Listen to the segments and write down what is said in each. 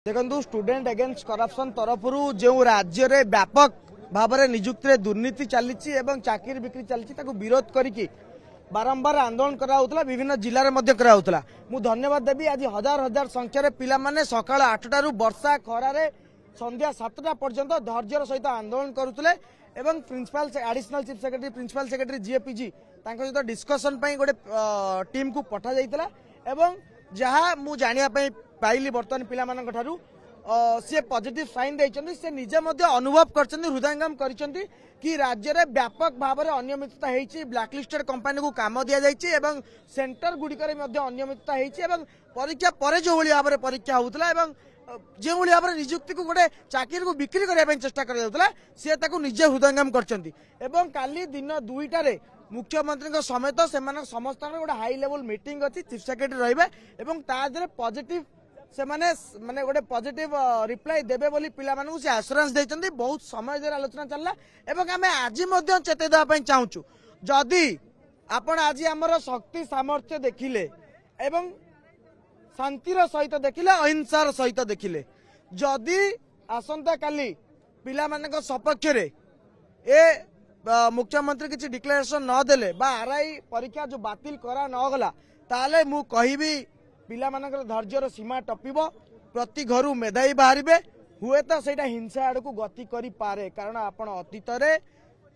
देखो student against corruption तरफ जो राज्य में व्यापक भाव में निजुक्ति दुर्नीति चली चाकरी बिक्री चली विरोध करके बारंबार आंदोलन कराउतला विभिन्न जिले में कराउतला मु धन्यवाद देवी आज हजार हजार संख्यार पिला माने सकाळ 8टारू वर्षा खरारे संध्या 7टा पर्यंत धैर्यर सहित आंदोलन करुतले एवं principal additional chief secretary principal secretary जीएपीजी तांको सहित डिस्कशन पई गोटे टीम को पठा जाइतला एवं जहाँ मु जानिया पाइली बर्तमान पिला मानक ठारू सी पॉजिटिव साइन देइचंदी से निजे मध्य अनुभव करचंदी हृदयंगम करचंदी कि राज्य में व्यापक भाव में अनियमितता होइछि ब्लैकलिस्टेड कंपनी को काम दिया जाइछि एवं सेंटर गुड़िकर अनियमितता होइछि एवं परीक्षा पर जो भली भाव में परीक्षा होउतला एवं जो भली भाव में नियुक्ति को गोटे चाकरी को बिक्री करने चेष्टा करा सी निजे हृदयंगम करचंदी एवं काली दिन 2टारे मुख्यमंत्री समेत से समस्त गोटे हाई लेवल मीटिंग अच्छी चीफ सेक्रेटरी रही पॉजिटिव से माने गोटे पॉजिटिव रिप्लाई देबे बोली पिला मानू से आश्योरेंस देइचंदी बहुत समय धरि आलोचना चलला एवं आमे आज मध्य चेते देबा पई चाहूछु जदि आपण आज हमर शक्ति सामर्थ्य देखिले एवं शांतिर सहित देखिले अहिंसार सहित देखिले जदि आसंता काली पिला मानक सपक्ष रे ए मुख्यमंत्री किसी डिक्लेरेशन न देले बा आरआई परीक्षा जो बातिल करा न गला ताले मु कहिबी पिला मानकर धैर्यर सीमा टपिबो प्रति घरु मेधाई बाहरिबे हुए तो सेटा हिंसा आड़ को गति करि पारे कारण आपण अतीत रे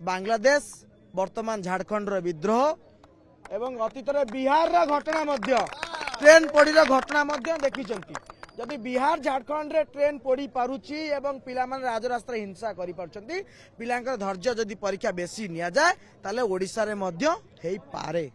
बांग्लादेश वर्तमान झारखंड रो विद्रोह एवं अतीत रे बिहार रा घटना मध्य ट्रेन पोड़ी रा घटना मध्य देखिचंती जदि बिहार झारखंड रे ट्रेन पोड़ी पारुची एवं पिला माने राजरास्ता हिंसा करि पारचंती पिलांकर धैर्य जदि परीक्षा बेसी निया जाए ताले ओडिसा रे मध्य हेई पारे।